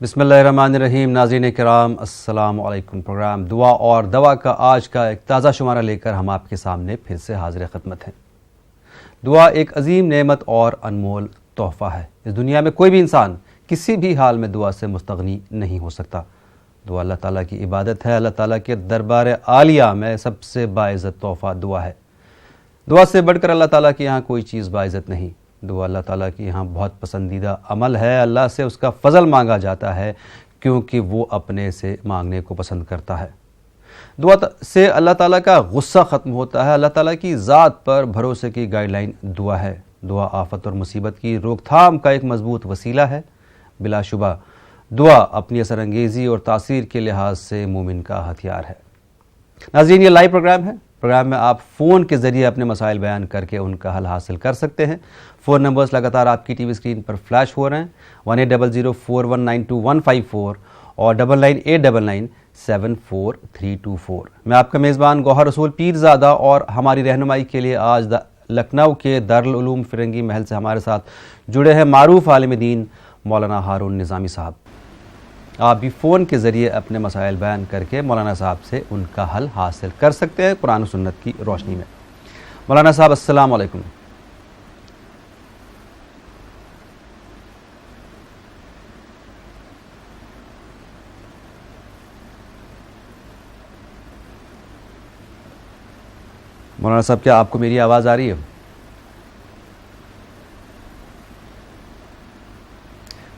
بسم اللہ الرحمن الرحیم. ناظرین کرام السلام علیکم. پروگرام دعا اور دوا کا آج کا ایک تازہ شمارہ لے کر ہم آپ کے سامنے پھر سے حاضر خدمت ہیں. دعا ایک عظیم نعمت اور انمول تحفہ ہے. اس دنیا میں کوئی بھی انسان کسی بھی حال میں دعا سے مستغنی نہیں ہو سکتا. دعا اللہ تعالیٰ کی عبادت ہے. اللہ تعالیٰ کے دربار عالیہ میں سب سے باعزت تحفہ دعا ہے. دعا سے بڑھ کر اللہ تعالیٰ کے یہاں کوئی چیز باعزت نہیں. دعا اللہ تعالیٰ کی یہاں بہت پسندیدہ عمل ہے. اللہ سے اس کا فضل مانگا جاتا ہے کیونکہ وہ اپنے سے مانگنے کو پسند کرتا ہے. دعا سے اللہ تعالیٰ کا غصہ ختم ہوتا ہے. اللہ تعالیٰ کی ذات پر بھروسے کی گائیڈ لائن دعا ہے. دعا آفت اور مصیبت کی روک تھام کا ایک مضبوط وسیلہ ہے. بلا شبہ دعا اپنی اثر انگیزی اور تاثیر کے لحاظ سے مومن کا ہتھیار ہے. ناظرین، یہ لائیو پروگرام ہے. پروگرام میں آپ فون کے ذریعے اپنے مسائل بیان کر کے ان کا حل حاصل کر سکتے ہیں. فون نمبرز لگاتار آپ کی ٹی وی اسکرین پر فلیش ہو رہے ہیں. 180041922154 اور 9989974324. میں آپ کا میزبان گوہر رسول پیرزادہ، اور ہماری رہنمائی کے لیے آج لکھنؤ کے دارالعلوم فرنگی محل سے ہمارے ساتھ جڑے ہیں معروف عالم دین مولانا ہارون نظامی صاحب. آپ بھی فون کے ذریعے اپنے مسائل بیان کر کے مولانا صاحب سے ان کا حل حاصل کر سکتے ہیں قرآن و سنت کی روشنی میں. مولانا صاحب السلام علیکم. مولانا صاحب، کیا آپ کو میری آواز آ رہی ہے؟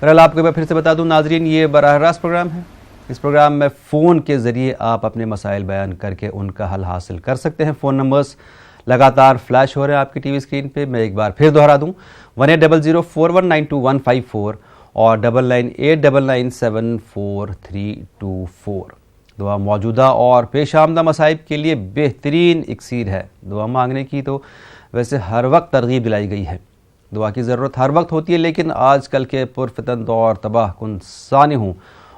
بہرحال آپ کو میں پھر سے بتا دوں ناظرین، یہ براہ راست پروگرام ہے. اس پروگرام میں فون کے ذریعے آپ اپنے مسائل بیان کر کے ان کا حل حاصل کر سکتے ہیں. فون نمبرز لگاتار فلیش ہو رہے ہیں آپ کی ٹی وی اسکرین پہ. میں ایک بار پھر دہرا دوں، 180041922154 اور 9989974324. دعا موجودہ اور پیش آمدہ مصائب کے لیے بہترین اکسیر ہے. دعا مانگنے کی تو ویسے ہر وقت ترغیب دلائی گئی ہے. دعا کی ضرورت ہر وقت ہوتی ہے، لیکن آج کل کے پرفتن دور، تباہ کن سانحوں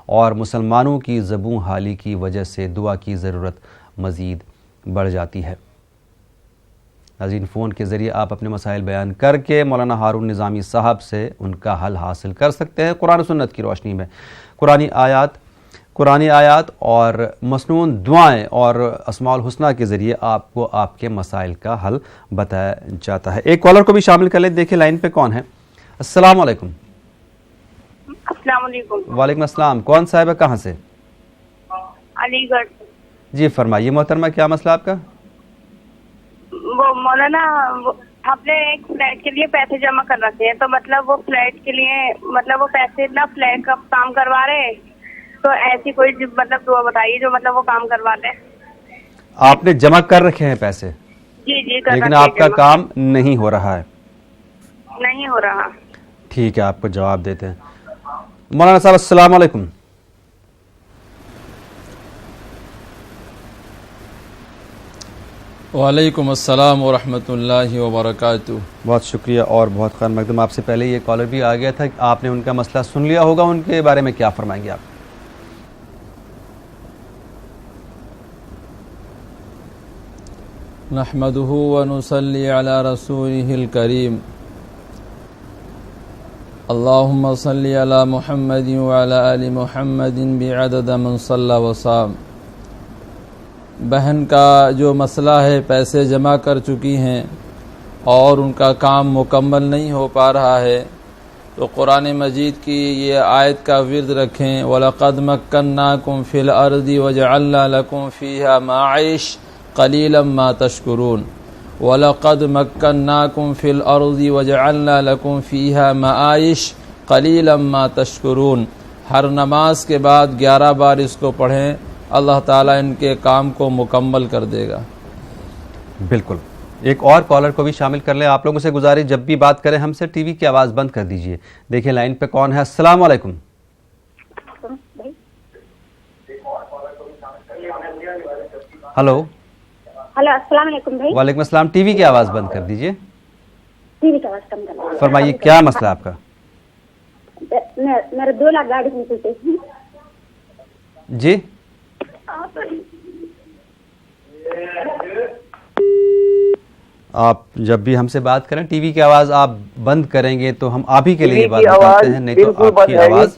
اور مسلمانوں کی زبوں حالی کی وجہ سے دعا کی ضرورت مزید بڑھ جاتی ہے. ناظرین، فون کے ذریعے آپ اپنے مسائل بیان کر کے مولانا ہارون نظامی صاحب سے ان کا حل حاصل کر سکتے ہیں قرآن و سنت کی روشنی میں. قرآنی آیات اور مسنون دعائیں اور اسماء الحسنہ کے ذریعے آپ کو آپ کے مسائل کا حل بتایا جاتا ہے. ایک کالر کو بھی شامل کر لیں. دیکھیں لائن پہ کون ہے. السلام علیکم. السلام علیکم. وعلیکم السلام. کون صاحب ہے، کہاں سے؟ علی گڑھ. جی فرمائیے محترمہ، کیا مسئلہ آپ کا؟ وہ مولانا ہم نے ایک فلیٹ کے لیے پیسے جمع کر رکھے ہیں، تو مطلب وہ فلیٹ کے لیے مطلب وہ پیسے نہ فلیٹ کا کام کروا رہے ہیں، تو ایسی کوئی مطلب دعا بتائیے جو مطلب وہ کام کروا لے. آپ نے جمع کر رکھے ہیں پیسے؟ جی لیکن آپ کا کام نہیں ہو رہا ہے؟ نہیں ہو رہا. ٹھیک ہے، آپ کو جواب دیتے ہیں. مولانا صاحب السلام علیکم. وعلیکم السلام ورحمۃ اللہ وبرکاتہ. بہت شکریہ اور بہت خیر مقدم. آپ سے پہلے یہ کالر بھی آ گیا تھا، آپ نے ان کا مسئلہ سن لیا ہوگا. ان کے بارے میں کیا فرمائیں گے آپ؟ نحمدہ ونصلی علی رسولہ الکریم. اللہم صلی علی محمد وعلی آل محمد بعدد من صلی وصام. بہن کا جو مسئلہ ہے، پیسے جمع کر چکی ہیں اور ان کا کام مکمل نہیں ہو پا رہا ہے، تو قرآن مجید کی یہ آیت کا ورد رکھیں. وَلَقَدْ مَكَّنَّاكُمْ فِي الْأَرْضِ وَجَعَلْنَا لَكُمْ فِيهَا مَعَائِشَ قَلِيلًا مَا تَشْكُرُونَ. وَلَقَدْ مَكَّنَّاكُمْ فِي الْأَرْضِ وَجَعَلْنَا لَكُمْ فِيهَا مَعَائِشَ قَلِيلًا مَا تَشْكُرُونَ. ہر نماز کے بعد 11 بار اس کو پڑھیں، اللہ تعالیٰ ان کے کام کو مکمل کر دے گا. بالکل. ایک اور کالر کو بھی شامل کر لیں. آپ لوگوں سے گزارش، جب بھی بات کریں ہم سے ٹی وی کی آواز بند کر دیجئے. دیکھیں لائن پہ کون ہے. السلام علیکم. ہلو. السلام علیکم بھائی. وعلیکم السلام. ٹی وی کی آواز بند کر دیجئے. ٹی وی کی آواز کم کر. فرمائیے کیا مسئلہ آپ کا؟ میرے 2 لاکھ گاڑی میں جی. آپ جب بھی ہم سے بات کریں ٹی وی کی آواز آپ بند کریں گے تو ہم آپ ہی کے لیے بات کرتے ہیں، نہیں تو آپ کی آواز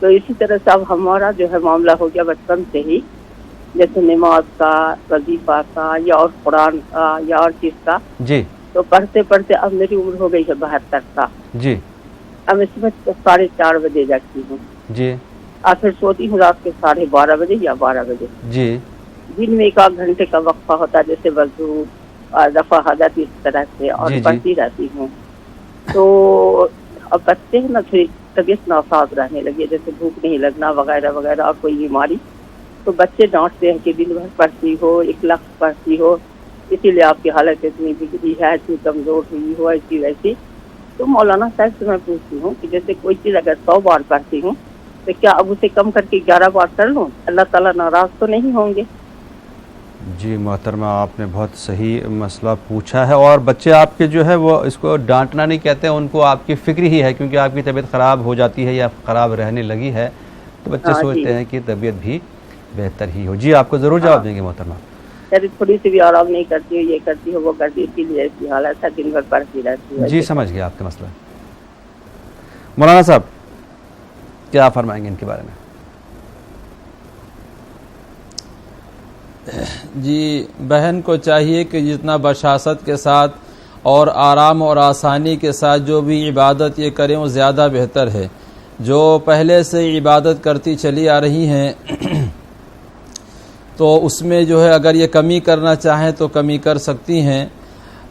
تو اسی طرح سے اب ہمارا جو ہے معاملہ ہو گیا بچپن سے ہی، جیسے نماز کا، وظیفہ کا، یا اور قرآن کا، یا اور چیز کا، جی تو پڑھتے پڑھتے اب میری عمر ہو گئی ہے 72 کا. جی اب میں صبح 4:30 بجے جاگتی ہوں جی اور پھر سوتی ہوں رات کے 12:30 بجے یا 12 بجے. جی دن میں 1 گھنٹے کا وقفہ ہوتا ہے، جیسے وضو اور رفع حدث اس طرح سے، اور جی. پڑھتی رہتی ہوں. تو اب بچے ہیں نا، پھر طبیعت ناساز رہنے لگی، جیسے بھوک نہیں لگنا وغیرہ وغیرہ اور کوئی بیماری. تو بچے ڈانٹتے ہیں کہ دن بھر پڑھتی ہو، 1 لاکھ پڑھتی ہو، اسی لیے آپ کی حالت اتنی بگڑی ہے، اتنی کمزور ہوئی ہو، ایسی ویسی. تو مولانا صاحب سے میں پوچھتی ہوں کہ جیسے کوئی چیز اگر 100 بار پڑھتی ہوں تو کیا اب اسے کم کر کے 11 بار کر لوں؟ اللہ تعالیٰ ناراض تو نہیں ہوں گے؟ جی محترمہ، آپ نے بہت صحیح مسئلہ پوچھا ہے، اور بچے آپ کے جو ہے وہ اس کو ڈانٹنا نہیں کہتے ہیں، ان کو آپ کی فکر ہی ہے، کیونکہ آپ کی طبیعت خراب ہو جاتی ہے یا خراب رہنے لگی ہے، تو بچے سوچتے ہیں کہ طبیعت بھی بہتر ہی ہو. جی آپ کو ضرور جواب دیں گے محترمہ. تھوڑی سی بھی آرام نہیں کرتی ہو، یہ کرتی ہو وہ کرتی، اسی لیے ایسی حالت ہے، دن بھر پڑھتی رہتی ہے. جی سمجھ گیا آپ کا مسئلہ. مولانا صاحب کیا فرمائیں گے ان کے بارے میں؟ جی بہن کو چاہیے کہ جتنا بشاشت کے ساتھ اور آرام اور آسانی کے ساتھ جو بھی عبادت یہ کریں وہ زیادہ بہتر ہے. جو پہلے سے عبادت کرتی چلی آ رہی ہیں تو اس میں جو ہے اگر یہ کمی کرنا چاہیں تو کمی کر سکتی ہیں.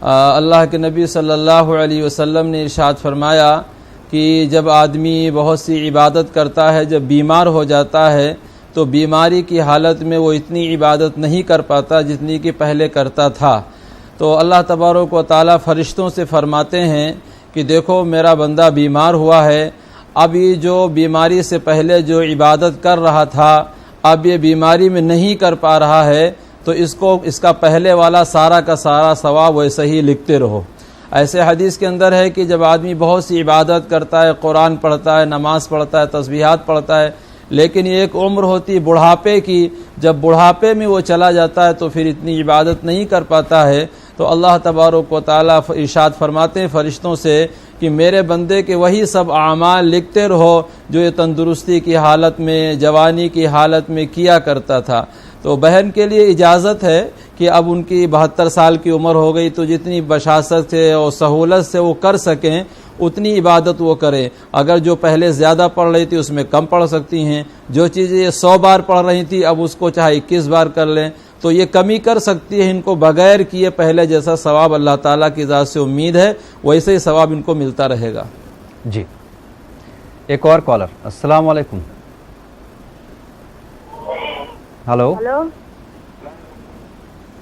اللہ کے نبی صلی اللہ علیہ وسلم نے ارشاد فرمایا کہ جب آدمی بہت سی عبادت کرتا ہے، جب بیمار ہو جاتا ہے تو بیماری کی حالت میں وہ اتنی عبادت نہیں کر پاتا جتنی کہ پہلے کرتا تھا. تو اللہ تبارک و تعالیٰ فرشتوں سے فرماتے ہیں کہ دیکھو میرا بندہ بیمار ہوا ہے، اب یہ جو بیماری سے پہلے جو عبادت کر رہا تھا اب یہ بیماری میں نہیں کر پا رہا ہے، تو اس کا پہلے والا سارا کا سارا ثواب ویسے ہی لکھتے رہو. ایسے حدیث کے اندر ہے کہ جب آدمی بہت سی عبادت کرتا ہے، قرآن پڑھتا ہے، نماز پڑھتا ہے، تسبیحات پڑھتا ہے، لیکن یہ ایک عمر ہوتی بڑھاپے کی، جب بڑھاپے میں وہ چلا جاتا ہے تو پھر اتنی عبادت نہیں کر پاتا ہے. تو اللہ تبارک و تعالیٰ ارشاد فرماتے ہیں فرشتوں سے کہ میرے بندے کے وہی سب اعمال لکھتے رہو جو یہ تندرستی کی حالت میں، جوانی کی حالت میں کیا کرتا تھا. تو بہن کے لیے اجازت ہے کہ اب ان کی 72 سال کی عمر ہو گئی تو جتنی بشاشت سے اور سہولت سے وہ کر سکیں اتنی عبادت وہ کریں. اگر جو پہلے زیادہ پڑھ رہی تھی اس میں کم پڑھ سکتی ہیں، جو چیزیں یہ 100 بار پڑھ رہی تھی اب اس کو چاہے 21 بار کر لیں، تو یہ کمی کر سکتی ہے. ان کو بغیر کیے پہلے جیسا ثواب اللہ تعالیٰ کی ذات سے امید ہے ویسے ہی ثواب ان کو ملتا رہے گا. جی ایک اور کالر. السلام علیکم. ہلو ہلو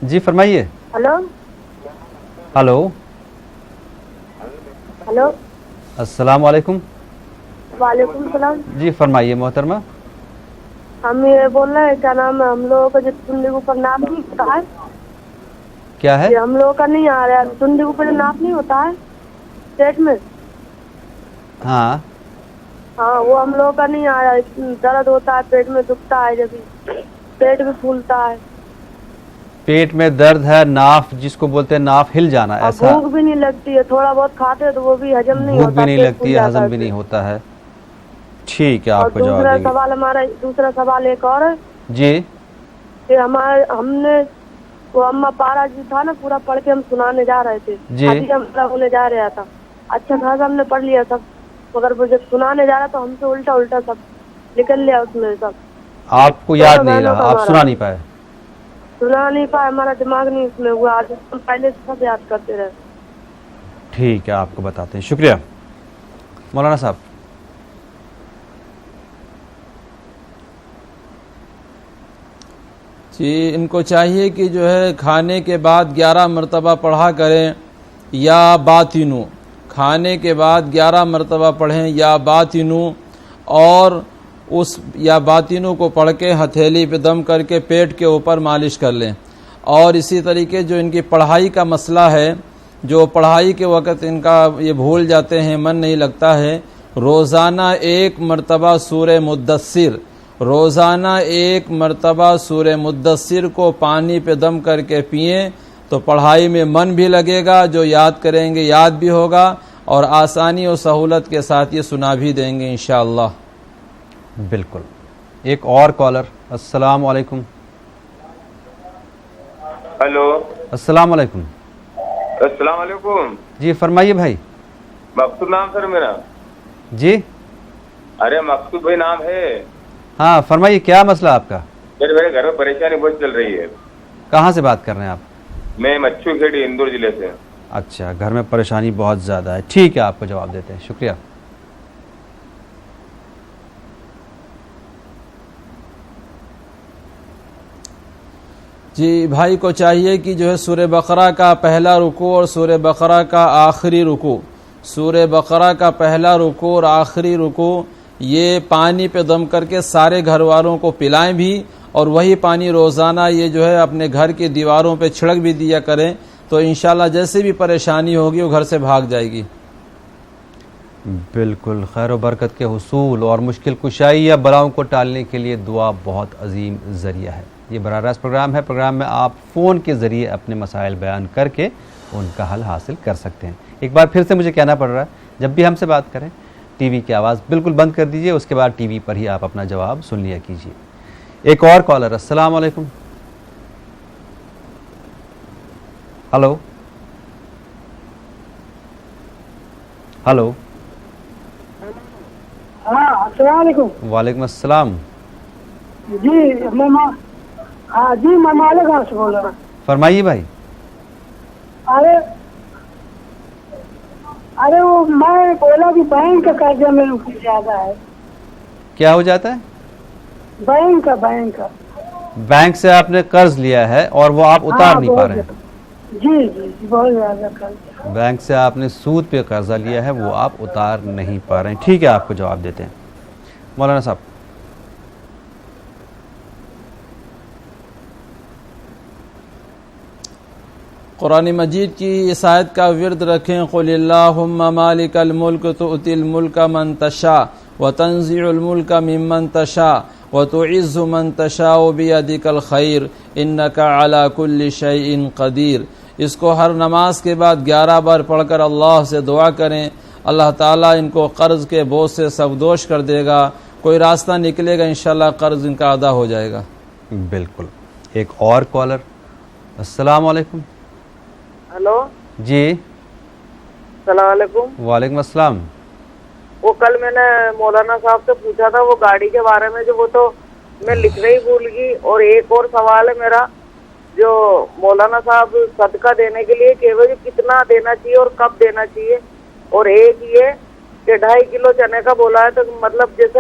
جی فرمائیے. ہلو ہلو ہلو السلام علیکم. وعلیکم السلام. جی فرمائیے محترمہ. ہم یہ بول رہے ہیں، کیا نام ہے، ہم لوگوں کا جو سننے کو اوپر ناپ نہیں ہوتا ہے، کیا ہے؟ یہ ہم لوگوں کا نہیں آ رہا ہے، سننے کے اوپر ناپ نہیں ہوتا ہے پیٹ میں، ہاں ہاں وہ ہم لوگوں کا نہیں آ رہا ہے. درد ہوتا ہے، پیٹ میں دکھتا ہے، جب پیٹ بھی پھولتا ہے. پیٹ میں درد ہے، ناف جس کو بولتے ہیں ناف ہل جانا، ایسا؟ بھوک بھی نہیں لگتی ہے، تھوڑا بہت کھاتے تو وہ بھی ہجم نہیں ہوتا، بھوک بھی نہیں لگتی ہے، ہضم بھی نہیں ہوتا ہے. ٹھیک ہے آپ کو جواب دیں گے. دوسرا سوال ایک اور ہے جی کہ ہم نے وہ اما پارا جو تھا نا پورا پڑھ کے ہم سنانے جا رہے تھے، جی. ہم ہونے جا رہا تھا، اچھا خاصا ہم نے پڑھ لیا سب، مگر وہ جب سنانے جا رہا تو ہم سے الٹا سب نکل لیا اس میں سب. آپ کو یاد نہیں رہا، آپ سنا نہیں پائے؟ سنا نہیں پائے، ہمارا دماغ نہیں اس میں ہوا، آج ہم پہلے سے سب یاد کرتے رہے. ٹھیک ہے آپ کو بتاتے ہیں. شکریہ مولانا صاحب. جی ان کو چاہیے کہ جو ہے کھانے کے بعد 11 مرتبہ پڑھا کریں یا باطنو، کھانے کے بعد 11 مرتبہ پڑھیں یا باطنو، اور اس یا باطنو کو پڑھ کے ہتھیلی پہ دم کر کے پیٹ کے اوپر مالش کر لیں. اور اسی طریقے جو ان کی پڑھائی کا مسئلہ ہے، جو پڑھائی کے وقت ان کا یہ بھول جاتے ہیں، من نہیں لگتا ہے، روزانہ 1 مرتبہ سورہ مدثر، روزانہ 1 مرتبہ سورہ مدثر کو پانی پہ دم کر کے پئیں تو پڑھائی میں من بھی لگے گا، جو یاد کریں گے یاد بھی ہوگا، اور آسانی اور سہولت کے ساتھ یہ سنا بھی دیں گے انشاءاللہ. بالکل. ایک اور کالر. السلام علیکم. ہلو. السلام علیکم. السلام علیکم. جی فرمائیے بھائی. مقصود نام سر میرا. جی. ارے مقصود بھائی نام ہے. ہاں فرمائیے, کیا مسئلہ آپ کا؟ میرے گھر میں پریشانی بہت چل رہی ہے. کہاں سے بات کر رہے ہیں آپ؟ میں مچھو کھیڑی اندور ضلع سے. اچھا, گھر میں پریشانی بہت زیادہ ہے. ٹھیک ہے, آپ کو جواب دیتے ہیں. شکریہ. جی بھائی کو چاہیے کہ جو ہے سورہ بقرہ کا پہلا رکوع اور سورہ بقرہ کا آخری رکوع, سورہ بقرہ کا پہلا رکوع اور آخری رکوع یہ پانی پہ دم کر کے سارے گھر والوں کو پلائیں بھی, اور وہی پانی روزانہ یہ جو ہے اپنے گھر کی دیواروں پہ چھڑک بھی دیا کریں, تو انشاءاللہ جیسے بھی پریشانی ہوگی وہ گھر سے بھاگ جائے گی. بالکل. خیر و برکت کے حصول اور مشکل کشائی یا بلاؤں کو ٹالنے کے لیے دعا بہت عظیم ذریعہ ہے. یہ براہ راست پروگرام ہے. پروگرام میں آپ فون کے ذریعے اپنے مسائل بیان کر کے ان کا حل حاصل کر سکتے ہیں. ایک بار پھر سے مجھے کہنا پڑ رہا ہے, جب بھی ہم سے بات کریں ٹی وی کی آواز بالکل بند کر دیجئے, اس کے بعد ٹی وی پر ہی آپ اپنا جواب سن لیا کیجئے. ایک اور کالر. السلام علیکم. Hello hello. ہاں السلام علیکم. وعلیکم السلام. جی میں مالک گاؤں سے بول رہا ہوں. فرمائیے بھائی. ارے وہ میں بولا کہ بینک کا قرضہ میرے اوپر زیادہ ہے. کیا ہو جاتا ہے؟ بینک کا بینک سے آپ نے قرض لیا ہے اور وہ آپ اتار نہیں پا رہے ہیں. جی جی بہت زیادہ قرض. بینک سے آپ نے سود پہ قرضہ لیا ہے, وہ آپ اتار نہیں پا رہے ہیں. ٹھیک ہے, آپ کو جواب دیتے ہیں. مولانا صاحب. قرآن مجید کی اس آیت کا ورد رکھیں. قل اللہم مالک الملک تؤتی الملک من تشاء وتنزع الملک ممن تشاء وتعز من تشاء بیدک الخیر انک علی کل شیء قدیر. اس کو ہر نماز کے بعد 11 بار پڑھ کر اللہ سے دعا کریں. اللہ تعالیٰ ان کو قرض کے بوجھ سے سبدوش کر دے گا, کوئی راستہ نکلے گا, انشاءاللہ قرض ان کا ادا ہو جائے گا. بالکل. ایک اور کالر. السلام علیکم. ہلو جی. السلام علیکم. وعلیکم السلام. وہ کل میں نے مولانا صاحب سے پوچھا تھا وہ گاڑی کے بارے میں, جو وہ تو میں لکھنا ہی بھول گئی. اور ایک اور سوال ہے میرا, جو مولانا صاحب صدقہ دینے کے لیے کہ کتنا دینا چاہیے اور کب دینا چاہیے, اور ایک یہ کہ 2.5 کلو چنے کا بولا ہے, تو مطلب جیسے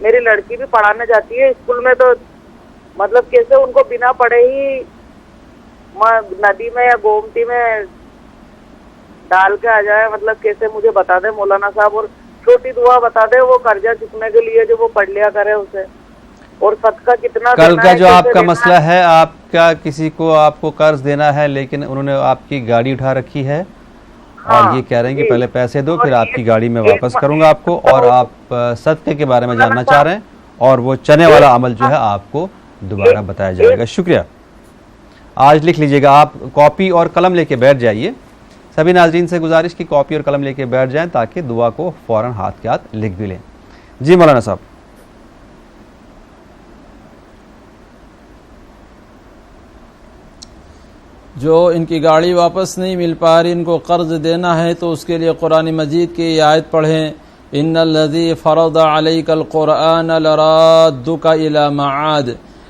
میری لڑکی بھی پڑھانے جاتی ہے اسکول میں, تو مطلب کیسے ان کو بنا پڑھے ہی ندی میں یا گومتی میں ڈال کے آ جائے, مطلب کیسے مجھے بتا دے مولانا صاحب. اور چھوٹی دعا بتا دے وہ قرضہ چکنے کے لیے جو وہ پڑھ لیا کرے اسے. اور صدقہ کتنا کل کا جو آپ کا مسئلہ ہے, آپ کا کسی کو آپ کو قرض دینا ہے لیکن انہوں نے آپ کی گاڑی اٹھا رکھی ہے اور یہ کہہ رہے ہیں کہ پہلے پیسے دو پھر آپ کی گاڑی میں واپس کروں گا آپ کو, اور آپ صدقے کے بارے میں جاننا چاہ رہے ہیں, اور وہ چنے والا عمل جو ہے آپ کو دوبارہ بتایا جائے گا. شکریہ. آج لکھ لیجئے گا, آپ کاپی اور قلم لے کے بیٹھ جائیے. سبھی ناظرین سے گزارش کی کاپی اور قلم لے کے بیٹھ جائیں تاکہ دعا کو فوراً ہاتھ کے ہاتھ لکھ بھی لیں. جی مولانا صاحب. جو ان کی گاڑی واپس نہیں مل پا رہی, ان کو قرض دینا ہے, تو اس کے لیے قرآن مجید کی آیت پڑھیں. ان الذی فرض علیک القرآن لرادک الی معاد.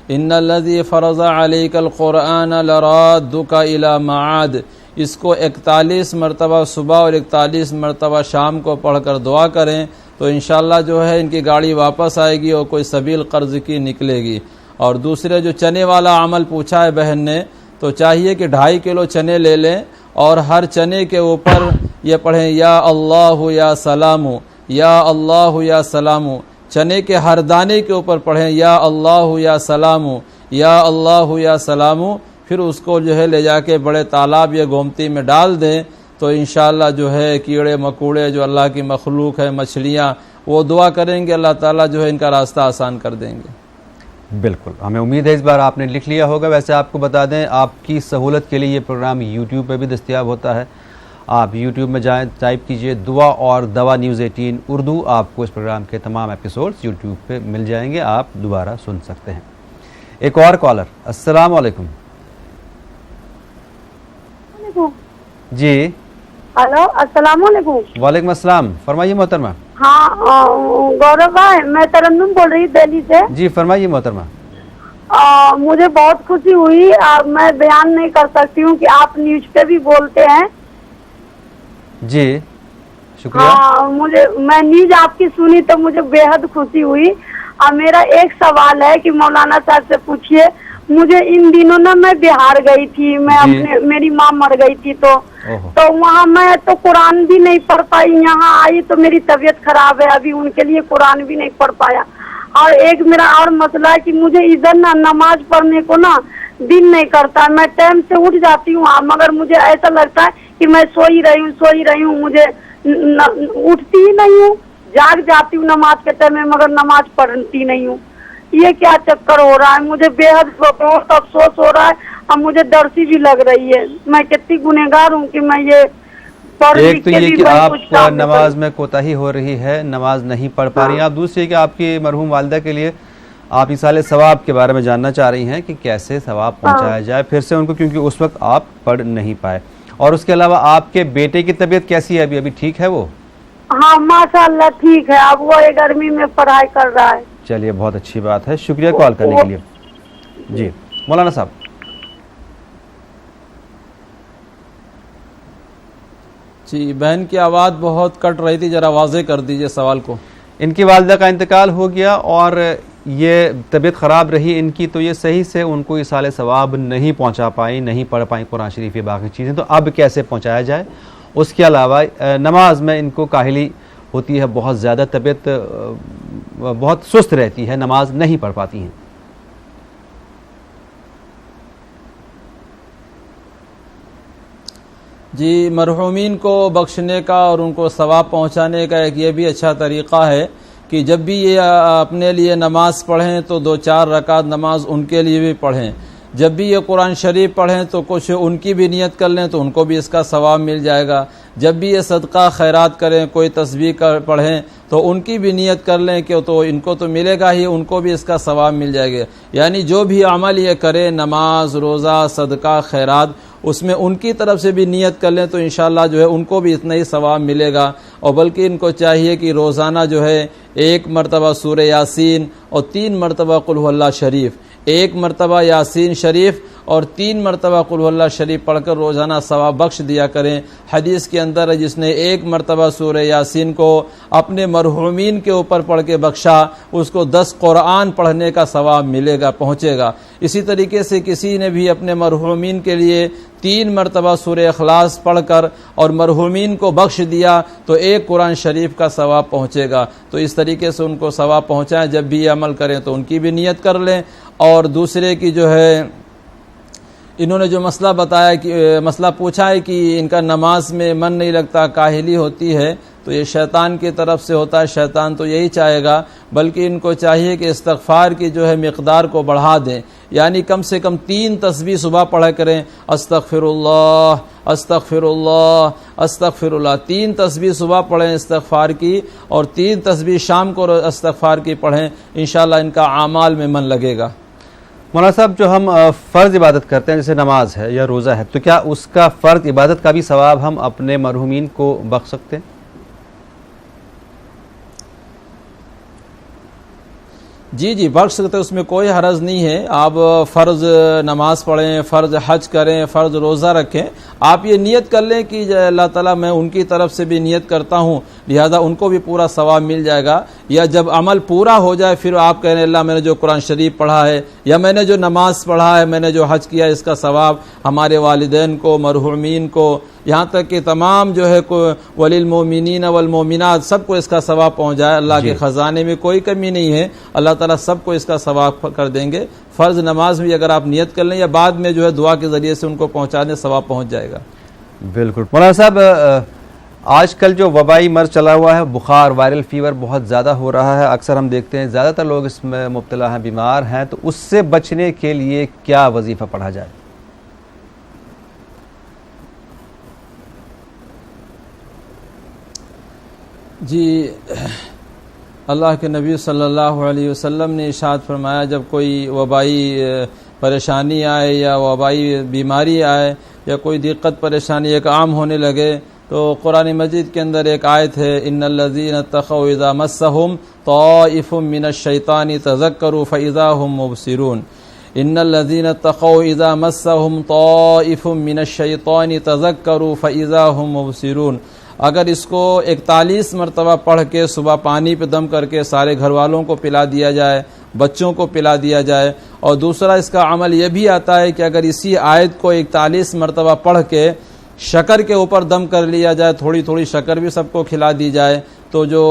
ان الذی فرض علیک القرآن لرادک الی معاد. اس کو 41 مرتبہ صبح اور 41 مرتبہ شام کو پڑھ کر دعا کریں, تو انشاءاللہ جو ہے ان کی گاڑی واپس آئے گی اور کوئی سبیل قرض کی نکلے گی. اور دوسرے جو چنے والا عمل پوچھا ہے بہن نے, تو چاہیے کہ 2.5 کلو چنے لے لیں اور ہر چنے کے اوپر یہ پڑھیں یا اللہ یا سلامو, یا اللہ یا سلامو. چنے کے ہر دانے کے اوپر پڑھیں یا اللہ یا سلامو, یا اللہ یا سلامو. پھر اس کو جو ہے لے جا کے بڑے تالاب یا گومتی میں ڈال دیں, تو انشاءاللہ جو ہے کیڑے مکوڑے جو اللہ کی مخلوق ہے, مچھلیاں, وہ دعا کریں گے, اللہ تعالیٰ جو ہے ان کا راستہ آسان کر دیں گے. بالکل, ہمیں امید ہے اس بار آپ نے لکھ لیا ہوگا. ویسے آپ کو بتا دیں, آپ کی سہولت کے لیے یہ پروگرام یوٹیوب پہ بھی دستیاب ہوتا ہے. آپ یوٹیوب میں جائیں, ٹائپ کیجئے دعا اور دوا نیوز 18 اردو. آپ کو اس پروگرام کے تمام ایپیسوڈز یوٹیوب پہ مل جائیں گے, آپ دوبارہ سن سکتے ہیں. ایک اور کالر. السلام علیکم. جی ہلو السلام علیکم. وعلیکم السلام, فرمائیے محترمہ. ہاں گورو بھائی, میں ترنم بول رہی دہلی سے. جی فرمائیے محترمہ. مجھے بہت خوشی ہوئی, میں بیان نہیں کر سکتی ہوں کہ آپ نیوز پہ بھی بولتے ہیں. جی شکریہ. ہاں میں نیوز آپ کی سنی تو مجھے بے حد خوشی ہوئی. اور میرا ایک سوال ہے کہ مولانا صاحب سے پوچھیے, مجھے ان دنوں نا میں بہار گئی تھی, میں میری ماں مر گئی تھی تو وہاں میں تو قرآن بھی نہیں پڑھ پائی. یہاں آئی تو میری طبیعت خراب ہے, ابھی ان کے لیے قرآن بھی نہیں پڑھ پایا. اور ایک میرا اور مسئلہ ہے کہ مجھے ادھر نا نماز پڑھنے کو نا دل نہیں کرتا. میں ٹائم سے اٹھ جاتی ہوں مگر مجھے ایسا لگتا ہے کہ میں سوئی رہی ہوں, مجھے اٹھتی ہی نہیں ہوں, جاگ جاتی ہوں نماز کے ٹائم میں مگر نماز پڑھتی نہیں ہوں. یہ کیا چکر ہو رہا ہے؟ مجھے بے حد بہت افسوس ہو رہا ہے اور مجھے ڈر سی بھی لگ رہی ہے. میں کتنی گنہگار ہوں کہ میں یہ ایک تو یہ کہ آپ نماز میں کوتاہی ہو رہی ہے, نماز نہیں پڑھ پا رہی ہیں. آپ دوسری کہ آپ کی مرحوم والدہ کے لیے آپ ایصال ثواب کے بارے میں جاننا چاہ رہی ہیں کہ کیسے ثواب پہنچایا جائے پھر سے ان کو, کیونکہ اس وقت آپ پڑھ نہیں پائے. اور اس کے علاوہ آپ کے بیٹے کی طبیعت کیسی ہے؟ ابھی ٹھیک ہے وہ؟ ہاں ماشاء اللہ ٹھیک ہے, اب وہ گرمی میں پڑھائی کر رہا ہے. چلیے بہت اچھی بات ہے, شکریہ کال کرنے کے لیے. جی مولانا صاحب. جی بہن کی آواز بہت کٹ رہی تھی, ذرا واضح کر دیجئے سوال کو. ان کی والدہ کا انتقال ہو گیا اور یہ طبیعت خراب رہی ان کی, تو یہ صحیح سے ان کو ایصال ثواب نہیں پہنچا پائیں, نہیں پڑھ پائیں قرآن شریف, یہ باقی چیزیں, تو اب کیسے پہنچایا جائے؟ اس کے علاوہ نماز میں ان کو کاہلی ہوتی ہے بہت زیادہ, طبیعت بہت سست رہتی ہے, نماز نہیں پڑھ پاتی ہیں. جی مرحومین کو بخشنے کا اور ان کو ثواب پہنچانے کا ایک یہ بھی اچھا طریقہ ہے کہ جب بھی یہ اپنے لیے نماز پڑھیں تو 2-4 رکعت نماز ان کے لیے بھی پڑھیں. جب بھی یہ قرآن شریف پڑھیں تو کچھ ان کی بھی نیت کر لیں تو ان کو بھی اس کا ثواب مل جائے گا. جب بھی یہ صدقہ خیرات کریں, کوئی تسبیح پڑھیں تو ان کی بھی نیت کر لیں کہ تو ان کو تو ملے گا ہی, ان کو بھی اس کا ثواب مل جائے گا. یعنی جو بھی عمل یہ کرے, نماز, روزہ, صدقہ, خیرات, اس میں ان کی طرف سے بھی نیت کر لیں تو انشاءاللہ جو ہے ان کو بھی اتنا ہی ثواب ملے گا. اور بلکہ ان کو چاہیے کہ روزانہ جو ہے 1 مرتبہ سورہ یاسین اور 3 مرتبہ قل هو اللہ شریف, 1 مرتبہ یاسین شریف اور 3 مرتبہ قل هو اللہ شریف پڑھ کر روزانہ ثواب بخش دیا کریں. حدیث کے اندر ہے جس نے 1 مرتبہ سورہ یاسین کو اپنے مرحومین کے اوپر پڑھ کے بخشا, اس کو 10 قرآن پڑھنے کا ثواب ملے گا, پہنچے گا. اسی طریقے سے کسی نے بھی اپنے مرحومین کے لیے 3 مرتبہ سورہ اخلاص پڑھ کر اور مرحومین کو بخش دیا تو 1 قرآن شریف کا ثواب پہنچے گا. تو اس طریقے سے ان کو ثواب پہنچائیں. جب بھی یہ عمل کریں تو ان کی بھی نیت کر لیں. اور دوسرے کی جو ہے انہوں نے جو مسئلہ بتایا کہ مسئلہ پوچھا ہے کہ ان کا نماز میں من نہیں لگتا, کاہلی ہوتی ہے, تو یہ شیطان کی طرف سے ہوتا ہے. شیطان تو یہی چاہے گا, بلکہ ان کو چاہیے کہ استغفار کی جو ہے مقدار کو بڑھا دیں. یعنی کم سے کم 3 تسبیح صبح پڑھا کریں, استغفر اللہ استغفر اللہ استغفر اللہ, 3 تسبیح صبح پڑھیں استغفار کی, اور 3 تسبیح شام کو استغفار کی پڑھیں. انشاءاللہ ان کا اعمال میں من لگے گا. مولانا صاحب, جو ہم فرض عبادت کرتے ہیں جیسے نماز ہے یا روزہ ہے, تو کیا اس کا فرض عبادت کا بھی ثواب ہم اپنے مرحومین کو بخش سکتے ہیں؟ جی بخش سکتے, اس میں کوئی حرج نہیں ہے. آپ فرض نماز پڑھیں, فرض حج کریں, فرض روزہ رکھیں. آپ یہ نیت کر لیں کہ اللہ تعالیٰ میں ان کی طرف سے بھی نیت کرتا ہوں, لہذا ان کو بھی پورا ثواب مل جائے گا. یا جب عمل پورا ہو جائے پھر آپ کہنے اللہ میں نے جو قرآن شریف پڑھا ہے یا میں نے جو نماز پڑھا ہے, میں نے جو حج کیا, اس کا ثواب ہمارے والدین کو, مرحومین کو, یہاں تک کہ تمام جو ہے وللمؤمنین والمؤمنات سب کو اس کا ثواب پہنچ جائے. اللہ کے خزانے میں کوئی کمی نہیں ہے, اللہ تعالیٰ سب کو اس کا ثواب کر دیں گے. فرض نماز بھی اگر آپ نیت کر لیں یا بعد میں جو ہے دعا کے ذریعے سے ان کو پہنچا دیں, ثواب پہنچ جائے گا. بالکل. مولانا صاحب, آج کل جو وبائی مرض چلا ہوا ہے, بخار, وائرل فیور بہت زیادہ ہو رہا ہے, اکثر ہم دیکھتے ہیں زیادہ تر لوگ اس میں مبتلا ہیں, بیمار ہیں, تو اس سے بچنے کے لیے کیا وظیفہ پڑھا جائے؟ جی اللہ کے نبی صلی اللہ علیہ وسلم نے ارشاد فرمایا جب کوئی وبائی پریشانی آئے یا وبائی بیماری آئے یا کوئی دقت پریشانی ایک عام ہونے لگے تو قرآن مجید کے اندر ایک آیت ہے ان الذین اتقوا اذا مسهم طائف من الشیطان تذکروا فاذا هم مبصرون ان الذین اتقوا اذا مسهم طائف من الشیطان تذکروا فاذا هم مبصرون. اگر اس کو 41 مرتبہ پڑھ کے صبح پانی پہ دم کر کے سارے گھر والوں کو پلا دیا جائے، بچوں کو پلا دیا جائے، اور دوسرا اس کا عمل یہ بھی آتا ہے کہ اگر اسی آیت کو 41 مرتبہ پڑھ کے شکر کے اوپر دم کر لیا جائے، تھوڑی تھوڑی شکر بھی سب کو کھلا دی جائے، تو جو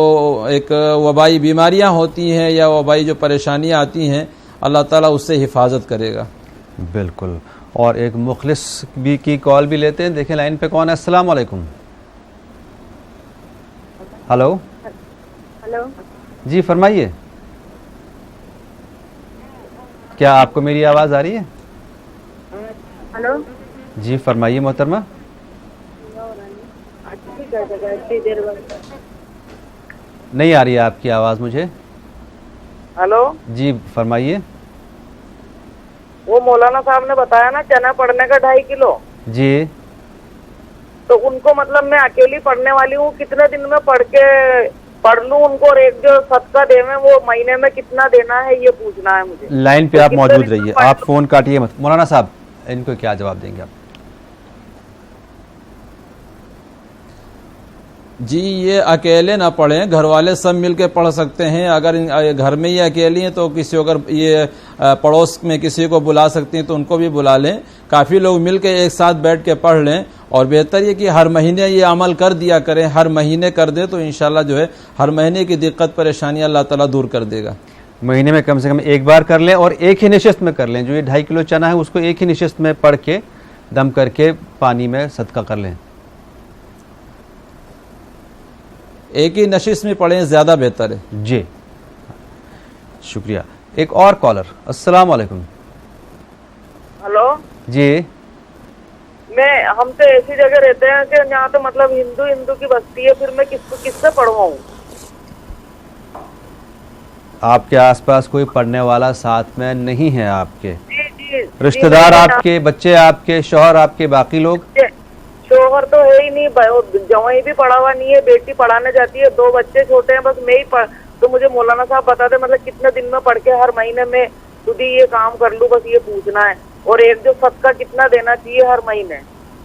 ایک وبائی بیماریاں ہوتی ہیں یا وبائی جو پریشانیاں آتی ہیں اللہ تعالیٰ اس سے حفاظت کرے گا. بالکل. اور ایک مخلص بھی کی کال بھی لیتے ہیں. دیکھیں لائن پہ کون ہے. السلام علیکم. ہلو. ہلو جی فرمائیے. کیا آپ کو میری آواز آ رہی ہے؟ ہلو جی فرمائیے محترمہ. نہیں آ رہی ہے آپ کی آواز مجھے. ہلو جی فرمائیے. وہ مولانا صاحب نے بتایا نا چنا پڑنے کا 2.5 کلو. جی تو ان کو مطلب میں اکیلی پڑھنے والی ہوں، کتنے دن میں پڑھ لوں ان کو، اور ایک جو صدقہ دے میں وہ مہینے میں کتنا دینا ہے یہ پوچھنا ہے مجھے. لائن پہ آپ موجود رہیے، آپ فون کاٹیے مت. مولانا صاحب ان کو کیا جواب دیں گے آپ؟ جی یہ اکیلے نہ پڑھیں، گھر والے سب مل کے پڑھ سکتے ہیں. اگر گھر میں ہی اکیلی ہیں تو کسی اگر یہ پڑوس میں کسی کو بلا سکتی ہیں تو ان کو بھی بلا لیں. کافی لوگ مل کے ایک ساتھ بیٹھ کے پڑھ لیں، اور بہتر یہ کہ ہر مہینے یہ عمل کر دیا کریں. ہر مہینے کر دیں تو انشاءاللہ جو ہے ہر مہینے کی دقت پریشانی اللہ تعالیٰ دور کر دے گا. مہینے میں کم سے کم ایک بار کر لیں، اور ایک ہی نشست میں کر لیں. جو یہ 2.5 کلو چنا ہے اس کو ایک ہی نشست میں پڑھ کے دم کر کے پانی میں صدقہ کر لیں. ایک ہی نشست میں پڑھیں زیادہ بہتر ہے. جی شکریہ. ایک اور کالر. السلام علیکم. ہلو جی ہم تو ایسی جگہ رہتے ہیں کہ یہاں تو مطلب ہندو کی بستی ہے، پھر میں کس سے پڑھواؤں؟ آپ کے آس پاس کوئی پڑھنے والا ساتھ میں نہیں ہے آپ کے؟ جی رشتہ دار آپ کے، بچے آپ کے، شوہر آپ کے، باقی لوگ؟ شوہر تو ہے ہی نہیں، جوائی بھی پڑھا ہوا نہیں ہے، بیٹی پڑھانے جاتی ہے، 2 بچے چھوٹے ہیں، بس میں ہی تو مجھے مولانا صاحب بتا دیں مطلب کتنے دن میں پڑھ کے ہر مہینے میں خود ہی یہ کام کر لوں، بس یہ پوچھنا ہے. اور ایک جو صدقہ کتنا دینا چاہیے ہر مہینے؟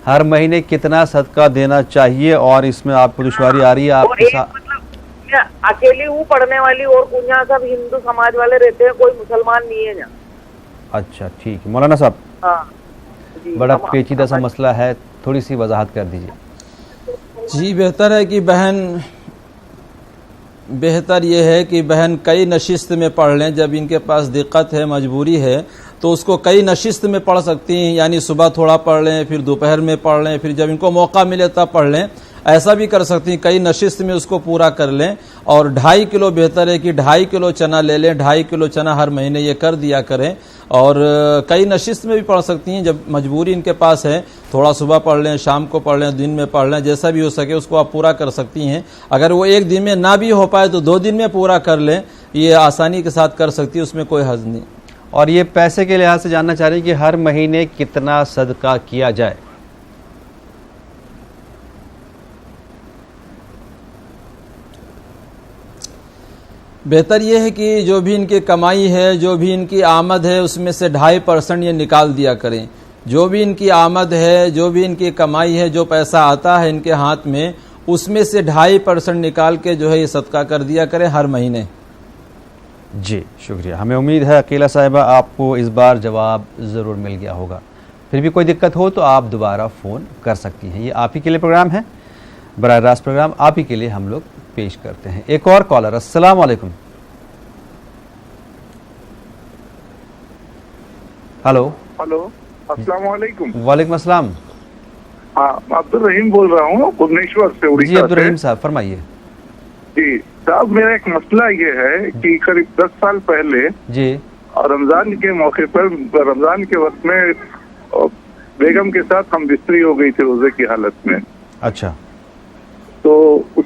ہر مہینے کتنا صدقہ دینا چاہیے، اور اس میں آپ کو دشواری آ رہی ہے؟ آپ کے ساتھ مطلب میں اکیلی ہوں پڑھنے والی، اور یہاں سب ہندو سماج والے رہتے ہیں، کوئی مسلمان نہیں ہے یہاں. اچھا ٹھیک ہے مولانا صاحب. ہاں بڑا پیچیدہ سا مسئلہ ہے، تھوڑی سی وضاحت کر دیجیے. جی بہتر ہے کہ بہتر یہ ہے کہ بہن کئی نشست میں پڑھ لیں. جب ان کے پاس دقت ہے، مجبوری ہے، تو اس کو کئی نشست میں پڑھ سکتی ہیں. یعنی صبح تھوڑا پڑھ لیں، پھر دوپہر میں پڑھ لیں، پھر جب ان کو موقع ملے تب پڑھ لیں. ایسا بھی کر سکتی ہیں، کئی نشست میں اس کو پورا کر لیں. اور 2.5 کلو بہتر ہے کہ 2.5 کلو چنا لے لیں. 2.5 کلو چنا ہر مہینے یہ کر دیا کریں. اور کئی نشست میں بھی پڑھ سکتی ہیں. جب مجبوری ان کے پاس ہے، تھوڑا صبح پڑھ لیں، شام کو پڑھ لیں، دن میں پڑھ لیں، جیسا بھی ہو سکے اس کو آپ پورا کر سکتی ہیں. اگر وہ ایک دن میں نہ بھی ہو پائے تو 2 دن میں پورا کر لیں. یہ آسانی کے ساتھ کر سکتی ہے، اس میں کوئی حرج نہیں. اور یہ پیسے کے لحاظ سے جاننا چاہ رہے ہیں کہ ہر مہینے کتنا صدقہ کیا جائے؟ بہتر یہ ہے کہ جو بھی ان کی کمائی ہے، جو بھی ان کی آمد ہے، اس میں سے 2.5% یہ نکال دیا کریں. جو بھی ان کی آمد ہے، جو بھی ان کی کمائی ہے، جو پیسہ آتا ہے ان کے ہاتھ میں، اس میں سے 2.5% نکال کے جو ہے یہ صدقہ کر دیا کریں ہر مہینے. جی شکریہ. ہمیں امید ہے عقیلہ صاحبہ آپ کو اس بار جواب ضرور مل گیا ہوگا. پھر بھی کوئی دقت ہو تو آپ دوبارہ فون کر سکتی ہیں. یہ آپ ہی کے لیے پروگرام ہے، براہ راست پروگرام آپ ہی کے لیے ہم لوگ پیش کرتے ہیں. ایک اور کالر. السلام علیکم. ہلو. السلام علیکم. وعلیکم السلام. ہاں عبد الرحیم بول رہا ہوں بھونیشور سے. جی عبد الرحیم صاحب فرمائیے. جی صاحب میرا ایک مسئلہ یہ ہے کہ قریب 10 سال پہلے جی رمضان کے موقع پر، رمضان کے وقت میں بیگم کے ساتھ ہم بستری ہو گئی تھی روزے کی حالت میں. اچھا. تو اس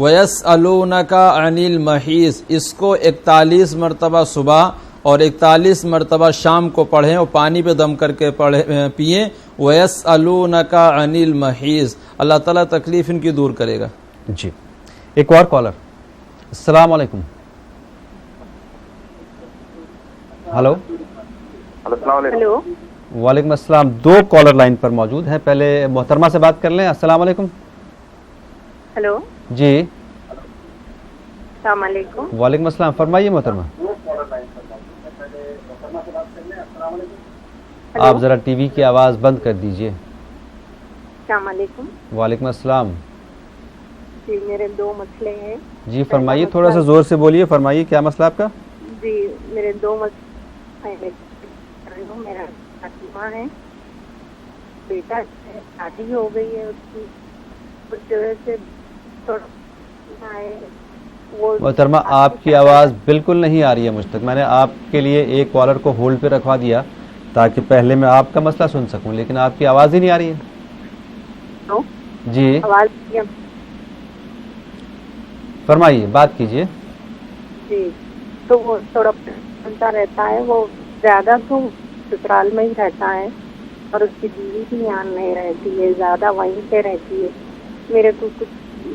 وَيَسْأَلُونَكَ عَنِ الْمَحِيضِ، اس کو 41 مرتبہ صبح اور 41 مرتبہ شام کو پڑھیں اور پانی پہ دم کر کے پئیں. وَيَسْأَلُونَكَ عَنِ الْمَحِيضِ، اللہ تعالیٰ تکلیف ان کی دور کرے گا. جی ایک اور کالر. السلام علیکم. ہلو. ہلو. وعلیکم السلام. 2 کالر لائن پر موجود ہیں. پہلے محترمہ سے بات کر لیں. السلام علیکم. ہلو. جی السلام علیکم. وعلیکم السلام. فرمائیے محترمہ. آپ ذرا ٹی وی کی آواز بند کر دیجئے. السلام علیکم. وعلیکم السلام. جی میرے 2 مسئلے ہیں. جی فرمائیے. تھوڑا سا زور سے بولیے. فرمائیے کیا مسئلہ آپ کا؟ جی میرے 2 مسئلے ہیں. میرا فاطمہ ہے، بیٹا شادی ہو گئی ہے، اس کی اس جگہ سے محترمہ آپ کی آواز بالکل نہیں آ رہی ہے مجھ تک. میں نے آپ کے لیے ایک کالر کو ہولڈ پہ رکھوا دیا تاکہ پہلے میں آپ کا مسئلہ سن سکوں، لیکن آپ کی آواز ہی نہیں آ رہی ہے. جی فرمائیے، بات کیجئے. جی تو وہ تھوڑا سنتا رہتا ہے، وہ زیادہ تو سسرال میں ہی رہتا ہے اور اس کی بیوی بھی یہاں نہیں رہتی ہے، زیادہ وہیں پہ رہتی ہے. میرے کو کچھ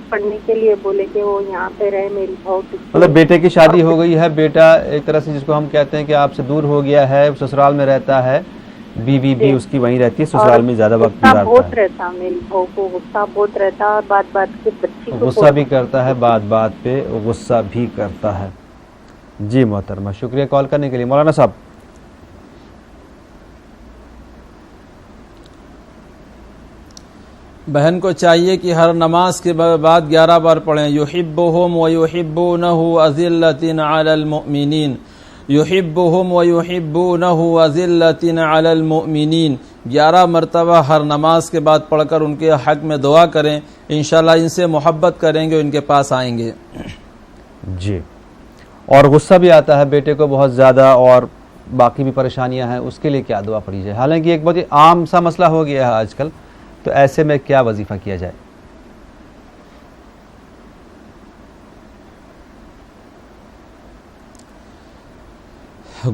پڑھنے کے لیے بولے کہ وہ یہاں پہ رہے. میری بہت مطلب بیٹے کی شادی ہو گئی ہے، بیٹا ایک طرح سے جس کو ہم کہتے ہیں کہ آپ سے دور ہو گیا ہے، سسرال میں رہتا ہے، بیوی بھی اس کی وہیں رہتی ہے، سسرال میں زیادہ وقت گزارتا ہے. بہت رہتا میری بہو کو غصہ بہت رہتا ہے، بات بات پہ بچی کو غصہ بھی کرتا ہے، بات بات پہ غصہ بھی کرتا ہے. جی محترمہ شکریہ کال کرنے کے لیے. مولانا صاحب. بہن کو چاہیے کہ ہر نماز کے بعد 11 بار پڑھیں. یحبہم ویحبونہ اذلۃ علی المؤمنین، یحبہم ویحبونہ اذلۃ علی المؤمنین. 11 مرتبہ ہر نماز کے بعد پڑھ کر ان کے حق میں دعا کریں. انشاءاللہ ان سے محبت کریں گے، ان کے پاس آئیں گے. جی اور غصہ بھی آتا ہے بیٹے کو بہت زیادہ اور باقی بھی پریشانیاں ہیں، اس کے لیے کیا دعا پڑھی جائے؟ حالانکہ ایک بہت ہی عام سا مسئلہ ہو گیا ہے آج کل، تو ایسے میں کیا وظیفہ کیا جائے؟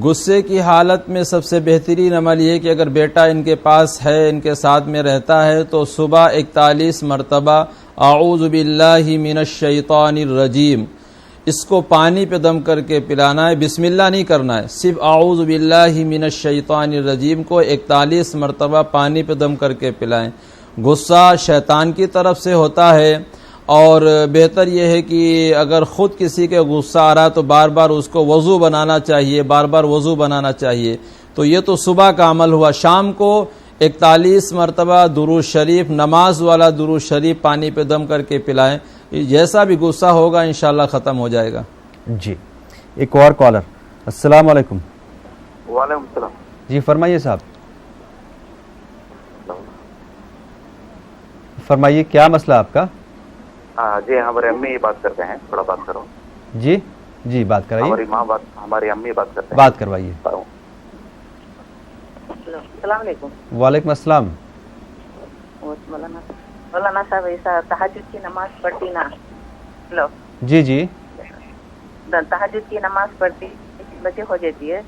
غصے کی حالت میں سب سے بہترین عمل یہ کہ اگر بیٹا ان کے پاس ہے، ان کے ساتھ میں رہتا ہے، تو صبح 41 مرتبہ اعوذ باللہ من الشیطان الرجیم اس کو پانی پہ دم کر کے پلانا ہے. بسم اللہ نہیں کرنا ہے، صرف اعوذ باللہ من الشیطان الرجیم کو 41 مرتبہ پانی پہ دم کر کے پلائیں. غصہ شیطان کی طرف سے ہوتا ہے، اور بہتر یہ ہے کہ اگر خود کسی کے غصہ آ رہا تو بار بار اس کو وضو بنانا چاہیے، بار بار وضو بنانا چاہیے. تو یہ تو صبح کا عمل ہوا. شام کو 41 مرتبہ درود شریف، نماز والا درود شریف پانی پہ دم کر کے پلائیں. جیسا بھی غصہ ہوگا انشاءاللہ ختم ہو جائے گا. جی ایک اور کالر. السلام علیکم. وعلیکم السلام. جی فرمائیے صاحب. فرمائیے کیا مسئلہ آپ کا؟ جی ہمارے امی بات کرتے ہیں، تھوڑا بات کرو. جی جی بات کرائیے. ہماری ماں بات، ہماری امی بات کرتے ہیں. بات کروائیے. السلام علیکم. وعلیکم السلام. مولانا صاحب ایسا تہجد کی نماز پڑھتی نا؟ ہلو. جی جی تہجد کی نماز پڑھتی بچے ہو جاتی ہے،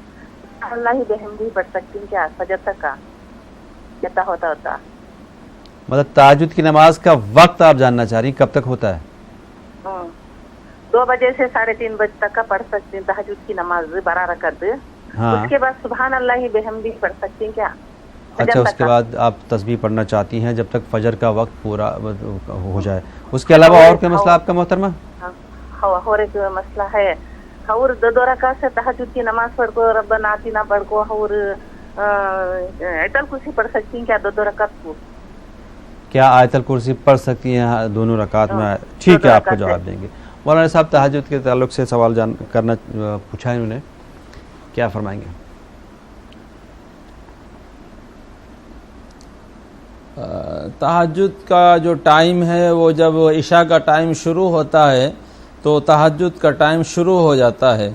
اللہ ہی بحمدی پڑھ سکتی ہوں کیا فجر تک کا کتنا ہوتا؟ مطلب تہجد کی نماز کا وقت آپ جاننا چاہ رہی ہیں کب تک ہوتا ہے؟ 2 بجے سے 3:30 بجے تک کا پڑھ سکتی ہوں تہجد کی نماز 12 رکعت. اس کے بعد سبحان اللہ ہی بحمدی پڑھ سکتی ہیں کیا؟ اچھا اس کے بعد آپ تسبیح پڑھنا چاہتی ہیں جب تک فجر کا وقت پورا ہو جائے. اس کے علاوہ اور کوئی مسئلہ آپ کا محترمہ؟ اور ایک مسئلہ ہے، اور 2 رکعت سے تہجد کی نماز پڑھ کو ربنا آتنا پڑھ کو اور آیت الکرسی پڑھ سکتی ہیں کیا 2 رکعت کو؟ کیا آیت الکرسی پڑھ سکتی ہیں دونوں رکعت میں؟ ٹھیک ہے آپ کو جواب دیں گے. مولانا صاحب تہجد کے تعلق سے سوال کرنا پوچھا ہے انہوں نے، کیا فرمائیں گے؟ تہجد کا جو ٹائم ہے وہ جب عشاء کا ٹائم شروع ہوتا ہے تو تہجد کا ٹائم شروع ہو جاتا ہے،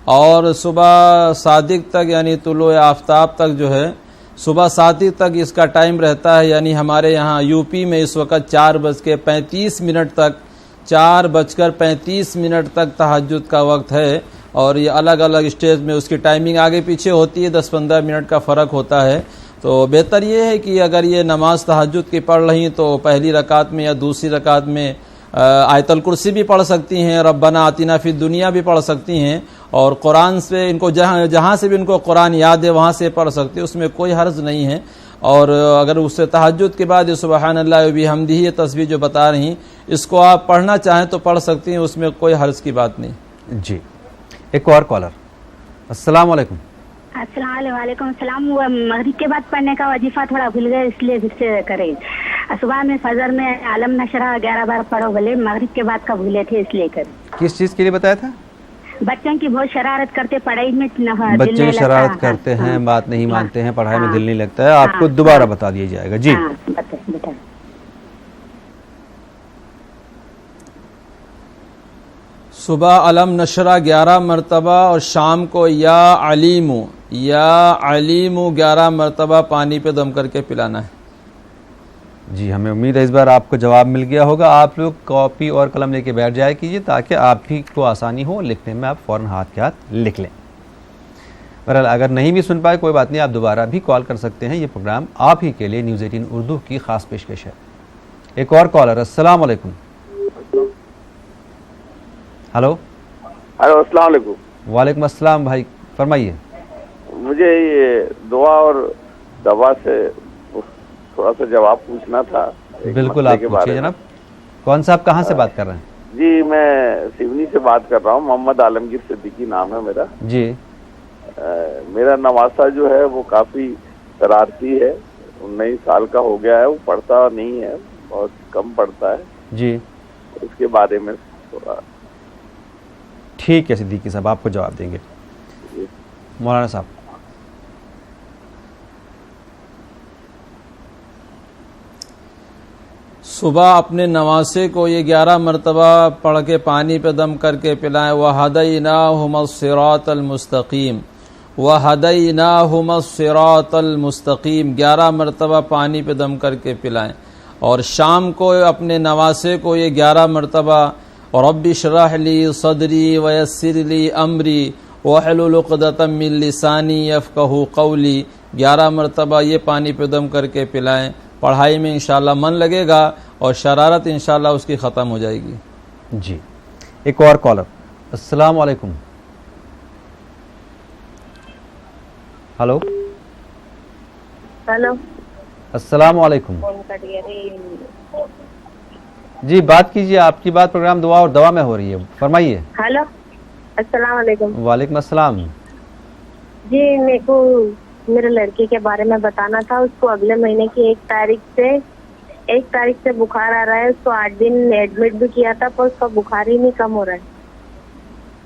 اور صبح صادق تک یعنی طلوع آفتاب تک جو ہے صبح صادق تک اس کا ٹائم رہتا ہے. یعنی ہمارے یہاں یو پی میں اس وقت 4:35 تک 4:35 تک تہجد کا وقت ہے، اور یہ الگ الگ اسٹیج میں اس کی ٹائمنگ آگے پیچھے ہوتی ہے، 10-15 منٹ کا فرق ہوتا ہے۔ تو بہتر یہ ہے کہ اگر یہ نماز تہجد کی پڑھ رہی تو پہلی رکعت میں یا دوسری رکعت میں آیت الکرسی بھی پڑھ سکتی ہیں، ربنا آتنا فی الدنیا بھی پڑھ سکتی ہیں، اور قرآن سے ان کو جہاں سے بھی ان کو قرآن یاد ہے وہاں سے پڑھ سکتی ہیں، اس میں کوئی حرج نہیں ہے۔ اور اگر اس سے تہجد کے بعد یہ سبحان اللہ و بحمدہ یہ تسبیح جو بتا رہی اس کو آپ پڑھنا چاہیں تو پڑھ سکتی ہیں، اس میں کوئی حرج کی بات نہیں۔ جی ایک اور کالر۔ السلام علیکم۔ السلام علیکم۔ وعلیکم السلام۔ وہ مغرب کے بعد پڑھنے کا وظیفہ تھوڑا بھول گئے، اس لیے پھر سے کریں۔ صبح میں فجر میں عالم نشرہ 11 بار پڑھو بولے، مغرب کے بعد کا بھولے تھے اس لیے کریں۔ کس چیز کے لیے بتایا تھا؟ بچوں کی بہت شرارت کرتے، پڑھائی میں بچے شرارت کرتے ہیں، بات نہیں مانتے ہیں، پڑھائی میں دل نہیں لگتا ہے، آپ کو دوبارہ بتا دیا جائے گا۔ جی صبح علم نشرہ 11 مرتبہ اور شام کو یا علیمو 11 مرتبہ پانی پہ دم کر کے پلانا ہے۔ جی ہمیں امید ہے اس بار آپ کو جواب مل گیا ہوگا۔ آپ لوگ کاپی اور قلم لے کے بیٹھ جایا کیجیے تاکہ آپ ہی کو آسانی ہو لکھنے میں، آپ فوراً ہاتھ کے ہاتھ لکھ لیں۔ بہرحال اگر نہیں بھی سن پائے کوئی بات نہیں، آپ دوبارہ بھی کال کر سکتے ہیں، یہ پروگرام آپ ہی کے لیے نیوز 18 اردو کی خاص پیشکش ہے۔ ایک اور کالر۔ السلام علیکم۔ ہلو السلام علیکم۔ وعلیکم السلام بھائی، فرمائیے۔ مجھے یہ دعا اور دوا سے تھوڑا سا جواب پوچھنا تھا۔ بالکل آپ پوچھیے جناب۔ کون صاحب کہاں سے بات کر رہے ہیں؟ جی میں سیونی سے بات کر رہا ہوں، محمد عالمگیر صدیقی نام ہے میرا۔ جی میرا نواسا جو ہے وہ کافی شرارتی ہے، 19 سال کا ہو گیا ہے، وہ پڑھتا نہیں ہے، بہت کم پڑھتا ہے۔ جی اس کے بارے میں تھوڑا۔ ٹھیک ہے صدیقی صاحب، آپ کو جواب دیں گے۔ مولانا صاحب۔ صبح اپنے نواسے کو یہ 11 مرتبہ پڑھ کے پانی پہ دم کر کے پلائیں۔ وَهَدَيْنَاهُمَ الصِّرَاطَ الْمُسْتَقِيمَ وَهَدَيْنَاهُمَ الصِّرَاطَ الْمُسْتَقِيمَ 11 مرتبہ پانی پہ دم کر کے پلائیں۔ اور شام کو اپنے نواسے کو یہ 11 مرتبہ رب اشرح لی صدری ویسر لی امری واحلل عقدۃ من لسانی یفقہوا قولی 11 مرتبہ یہ پانی پہ دم کر کے پلائیں۔ پڑھائی میں انشاءاللہ من لگے گا اور شرارت انشاءاللہ اس کی ختم ہو جائے گی۔ جی ایک اور کالر۔ السلام علیکم۔ ہلو ہلو السلام علیکم۔ جی بات کیجیے، آپ کی بات پروگرام دعا اور دوا میں ہو رہی ہے، فرمائیے۔ ہلو السلام علیکم۔ وعلیکم السلام۔ جی میرے کو میرے لڑکے کے بارے میں بتانا تھا، اس کو اگلے مہینے کی 1 تاریخ سے بخار آ رہا ہے، اس کو 8 دن ایڈمٹ بھی کیا تھا پر اس کا بخار ہی نہیں کم ہو رہا ہے۔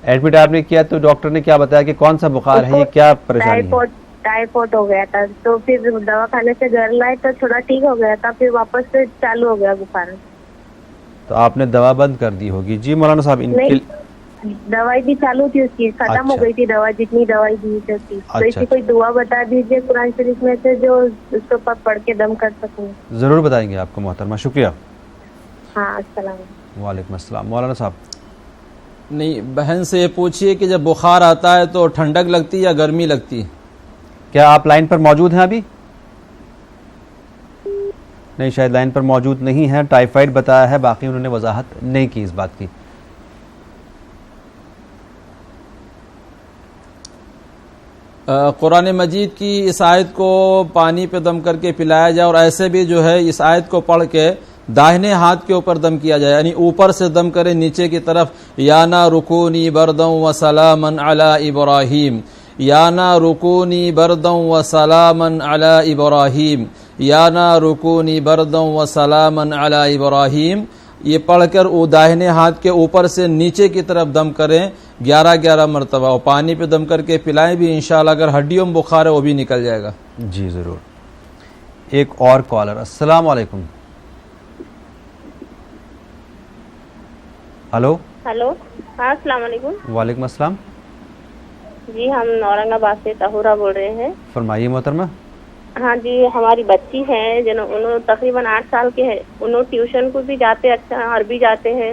ایڈمٹ آپ نے کیا تو ڈاکٹر نے کیا بتایا کہ کون سا بخار ہے، یہ کیا پریشانی ہے؟ ٹائیفائڈ ہو گیا تھا، تو پھر دوا کھانے سے گھر لائے تو تھوڑا ٹھیک ہو گیا تھا، پھر واپس سے چالو ہو گیا بخار۔ تو آپ نے دوا بند کر دی ہوگی۔ جی مولانا صاحب ان کی دوائی بھی چالو تھی، اس کی ختم ہو گئی تھی دوا، جتنی دوائی دی تھی اس کی۔ تو اسی کوئی دعا بتا دیجیے قرآن شریف میں سے جو اس کے اوپر پڑھ کے دم کر سکوں۔ ضرور بتائیں گے آپ کو محترمہ، شکریہ۔ ہاں السلام علیکم۔ وعلیکم السلام۔ مولانا صاحب نہیں، بہن سے یہ پوچھئے کہ جب بخار آتا ہے تو ٹھنڈک لگتی یا گرمی لگتی؟ کیا آپ لائن پر موجود ہیں ابھی؟ نہیں، شاید لائن پر موجود نہیں ہے۔ ٹائیفائڈ بتایا ہے، باقی انہوں نے وضاحت نہیں کی اس بات کی۔ قرآن مجید کی اس آیت کو پانی پہ دم کر کے پلایا جائے، اور ایسے بھی جو ہے اس آیت کو پڑھ کے داہنے ہاتھ کے اوپر دم کیا جائے، یعنی اوپر سے دم کرے نیچے کی طرف۔ یا نا رکونی بردم و سلامن علی ابراہیم، یا نا رکونی بردم و سلامن علی ابراہیم، یا نا رکونی بردم و سلامن علی ابراہیم۔ یہ پڑھ کر داہنے ہاتھ کے اوپر سے نیچے کی طرف دم کریں 11 مرتبہ، اور پانی پہ دم کر کے پلائیں بھی، انشاءاللہ اگر ہڈیوں میں بخار ہے وہ بھی نکل جائے گا۔ جی ضرور۔ ایک اور کالر۔ السلام علیکم۔ ہلو ہلو ہاں السلام علیکم۔ وعلیکم السلام۔ جی ہم اورنگ آباد سے طہورہ بول رہے ہیں۔ فرمائیے محترمہ۔ ہاں جی ہماری بچی ہے انہوں تقریباً 8 سال کے ہے، انہوں ٹیوشن کو بھی جاتے، اچھا عربی جاتے ہیں،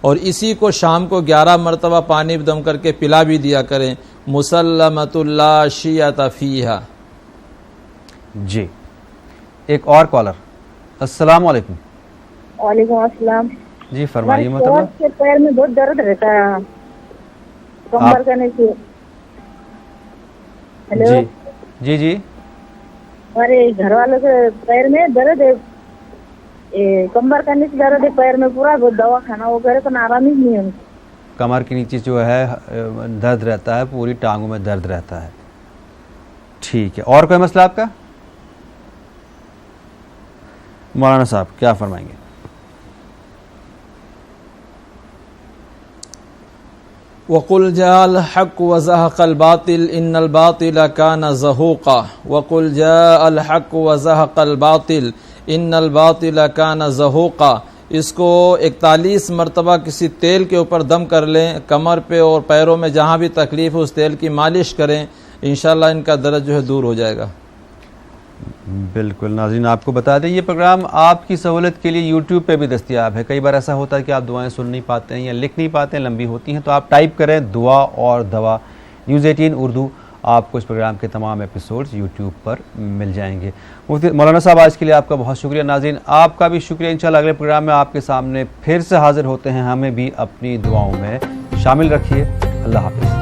اور اسی کو شام کو 11 مرتبہ پانی دم کر کے پلا بھی دیا کریں. مسلمۃ لا شیۃ فیہا. جی ایک اور کالر. السلام علیکم. وعلیکم السلام. جی فرمائیے محترمہ. کے پیر میں بہت درد رہتا ہے کمر کا نیچے. ہیلو. جی جی جی. ہمارے گھر والوں کے پیر میں درد ہے, کمر کا نیچے درد ہے پیر میں پورا, بہت دوا کھانا وہ کرے تو آرام ہی نہیں ہے. کمر کے نیچے جو ہے درد رہتا ہے, پوری ٹانگوں میں درد رہتا ہے. ٹھیک ہے, اور کوئی مسئلہ آپ کا؟ مولانا صاحب کیا فرمائیں گے؟ وَقُلْ جَاءَ الْحَقُّ وَزَهَقَ الْبَاطِلُ إِنَّ الْبَاطِلَ كَانَ زَهُوقًا. وَقُلْ جَاءَ الْحَقُّ وَزَهَقَ الْبَاطِلُ إِنَّ الْبَاطِلَ كَانَ زَهُوقًا. اس کو 41 مرتبہ کسی تیل کے اوپر دم کر لیں, کمر پہ اور پیروں میں جہاں بھی تکلیف ہے اس تیل کی مالش کریں, انشاءاللہ ان کا درد جو ہے دور ہو جائے گا. بالکل. ناظرین آپ کو بتا دیں یہ پروگرام آپ کی سہولت کے لیے یوٹیوب پہ بھی دستیاب ہے. کئی بار ایسا ہوتا ہے کہ آپ دعائیں سن نہیں پاتے ہیں یا لکھ نہیں پاتے ہیں, لمبی ہوتی ہیں, تو آپ ٹائپ کریں دعا اور دوا نیوز 18 اردو, آپ کو اس پروگرام کے تمام ایپیسوڈز یوٹیوب پر مل جائیں گے. مولانا صاحب آج کے لیے آپ کا بہت شکریہ. ناظرین آپ کا بھی شکریہ. انشاءاللہ اگلے پروگرام میں آپ کے سامنے پھر سے حاضر ہوتے ہیں. ہمیں بھی اپنی دعاؤں میں شامل رکھیے. اللہ حافظ.